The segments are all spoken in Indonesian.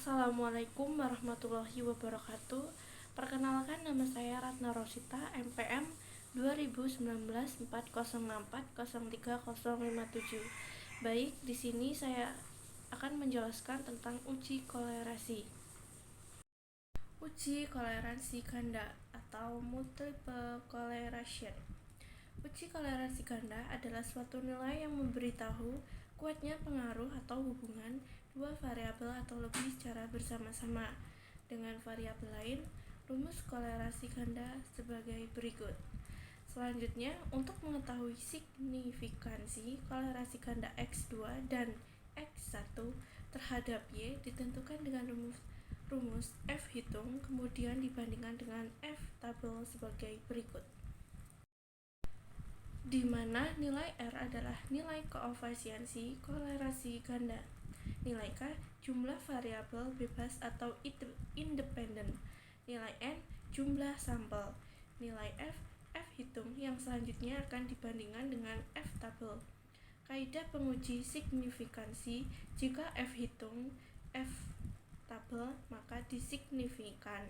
Assalamualaikum warahmatullahi wabarakatuh. Perkenalkan, nama saya Ratna Rosita, MPM 2019-4064-03057. Baik, di sini saya akan menjelaskan tentang uji kolerasi. Uji kolerasi ganda atau multiple correlation. Uji kolerasi ganda adalah suatu nilai yang memberitahu kuatnya pengaruh atau hubungan dua variabel atau lebih secara bersama-sama dengan variabel lain. Rumus kolerasi ganda sebagai berikut. Selanjutnya, untuk mengetahui signifikansi kolerasi ganda X2 dan X1 terhadap Y ditentukan dengan rumus F hitung, kemudian dibandingkan dengan F tabel sebagai berikut, di mana nilai R adalah nilai koefisiensi kolerasi ganda, nilai K jumlah variabel bebas atau independen, nilai N jumlah sampel, nilai F hitung yang selanjutnya akan dibandingkan dengan F tabel. Kaidah penguji signifikansi: jika F hitung F tabel maka disignifikan,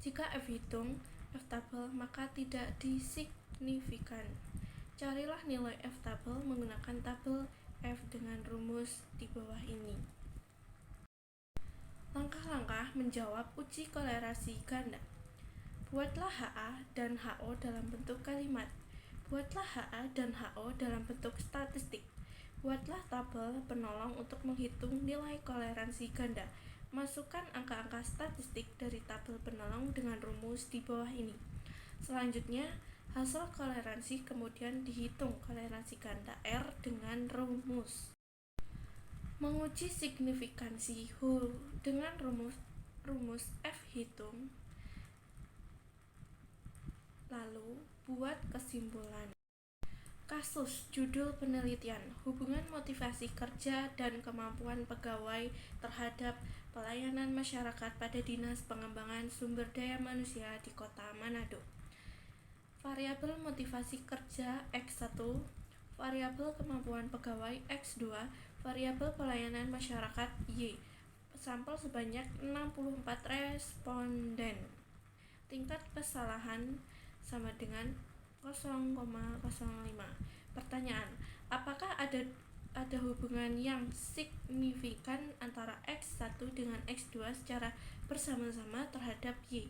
jika F hitung F tabel maka tidak disignifikan. Carilah nilai F tabel menggunakan tabel F dengan rumus di bawah ini. Langkah-langkah menjawab uji kolerasi ganda. Buatlah HA dan HO dalam bentuk kalimat. Buatlah HA dan HO dalam bentuk statistik. Buatlah tabel penolong untuk menghitung nilai koleransi ganda. Masukkan angka-angka statistik dari tabel penolong dengan rumus di bawah ini. Selanjutnya, hasil koleransi kemudian dihitung koleransi ganda R dengan rumus. Menguji signifikansi dengan rumus F hitung. Lalu, buat kesimpulan. Kasus judul penelitian: hubungan motivasi kerja dan kemampuan pegawai terhadap pelayanan masyarakat pada Dinas Pengembangan Sumber Daya Manusia di Kota Manado. Variabel motivasi kerja X1, variabel kemampuan pegawai X2, variabel pelayanan masyarakat Y. Sampel sebanyak 64 responden. Tingkat kesalahan sama dengan 0,05. Pertanyaan: apakah ada hubungan yang signifikan antara X1 dengan X2 secara bersama-sama terhadap Y?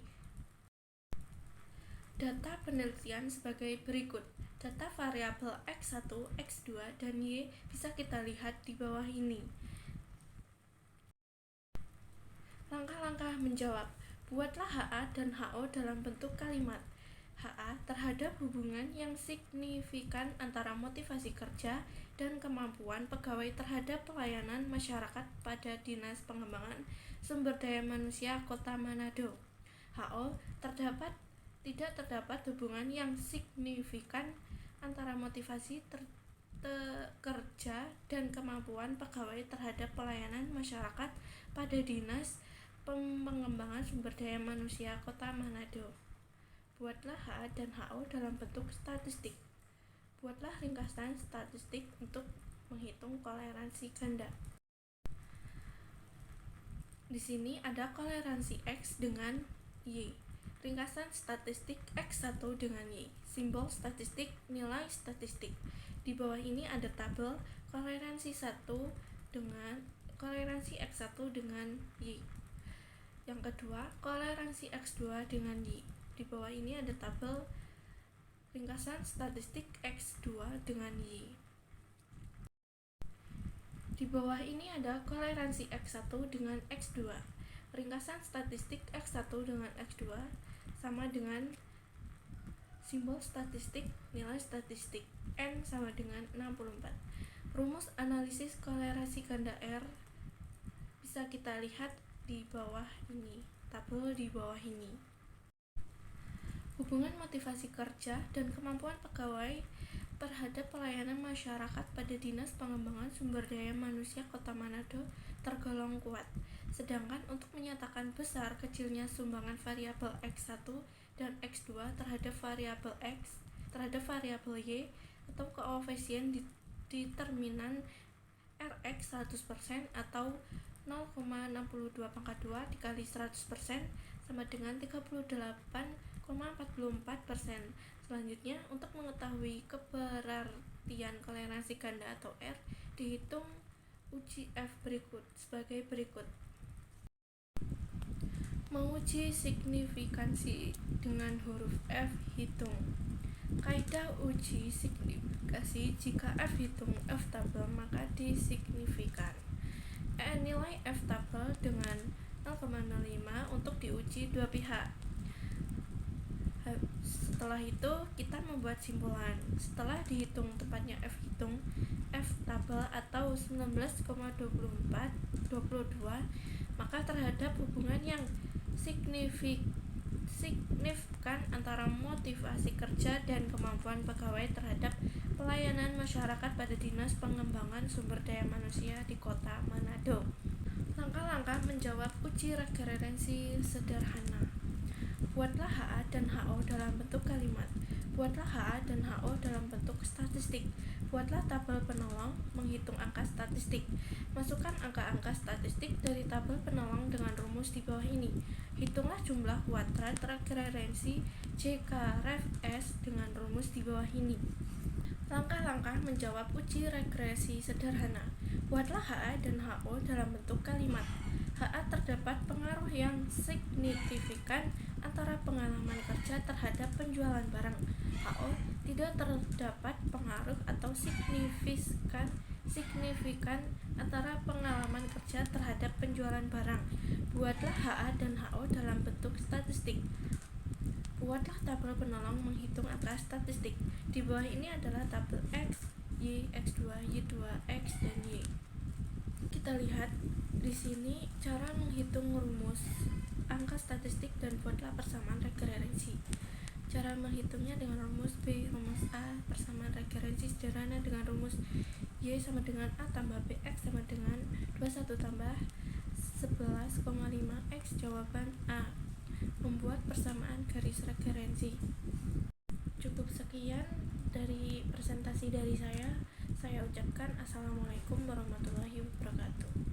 Data penelitian sebagai berikut. Data variabel X1, X2, dan Y bisa kita lihat di bawah ini. Langkah-langkah menjawab. Buatlah HA dan HO dalam bentuk kalimat. HA terhadap hubungan yang signifikan antara motivasi kerja dan kemampuan pegawai terhadap pelayanan masyarakat pada Dinas Pengembangan Sumber Daya Manusia Kota Manado. HO tidak terdapat hubungan yang signifikan antara motivasi kerja dan kemampuan pegawai terhadap pelayanan masyarakat pada Dinas Pengembangan Sumber Daya Manusia Kota Manado. Buatlah HA dan HO dalam bentuk statistik. Buatlah ringkasan statistik untuk menghitung koleransi ganda. Di sini ada koleransi X dengan Y. Ringkasan statistik X1 dengan Y. Simbol statistik, nilai statistik. Di bawah ini ada tabel koleransi X1 dengan Y. Yang kedua, koleransi X2 dengan Y. Di bawah ini ada tabel ringkasan statistik X2 dengan Y. Di bawah ini ada koleransi X1 dengan X2. Ringkasan statistik X1 dengan X2 sama dengan simbol statistik, nilai statistik. N sama dengan 64. Rumus analisis kolerasi ganda R bisa kita lihat di bawah ini, tabel di bawah ini. Hubungan motivasi kerja dan kemampuan pegawai terhadap pelayanan masyarakat pada Dinas Pengembangan Sumber Daya Manusia Kota Manado tergolong kuat. Sedangkan untuk menyatakan besar kecilnya sumbangan variabel X1 dan X2 terhadap variabel Y atau koefisien determinan Rx 100% atau 0,62 pangkat 2 dikali 100% sama dengan 38,44%. Selanjutnya, untuk mengetahui keberartian toleransi ganda atau R, dihitung uji F berikut sebagai berikut. Menguji signifikansi dengan huruf F, hitung. Kaidah uji signifikasi: jika F hitung F tabel maka disignifikan. Nilai F tabel dengan 0,05 untuk diuji dua pihak. Setelah itu kita membuat simpulan. Setelah dihitung tepatnya F hitung F tabel atau 19,2422, maka terhadap hubungan yang signifikan antara motivasi kerja dan kemampuan pegawai terhadap pelayanan masyarakat pada Dinas Pengembangan Sumber Daya Manusia di Kota Manado. Langkah-langkah menjawab uji referensi sederhana. Buatlah HA dan HO dalam bentuk kalimat. Buatlah HA dan HO dalam bentuk statistik. Buatlah tabel penolong, menghitung angka statistik. Masukkan angka-angka statistik dari tabel penolong dengan rumus di bawah ini. Hitunglah jumlah kuadrat referensi JK-Ref-S dengan rumus di bawah ini. Langkah-langkah menjawab uji regresi sederhana. Buatlah HA dan HO dalam bentuk kalimat. HA terdapat pengaruh yang signifikan antara pengalaman kerja terhadap penjualan barang. HO tidak terdapat pengaruh atau signifikan antara pengalaman kerja terhadap penjualan barang. Buatlah HA dan HO dalam bentuk statistik. Buatlah tabel penolong menghitung angka statistik. Di bawah ini adalah tabel X, Y, X2, Y2, X, dan Y. Kita lihat di sini cara menghitung rumus angka statistik dan buatlah persamaan referensi. Cara menghitungnya dengan rumus B, rumus A, persamaan referensi sederhana dengan rumus Y sama dengan A tambah BX sama dengan 21 tambah 11,5 X, jawaban A. Membuat persamaan garis referensi. Cukup sekian dari presentasi dari saya. Saya ucapkan assalamualaikum warahmatullahi wabarakatuh.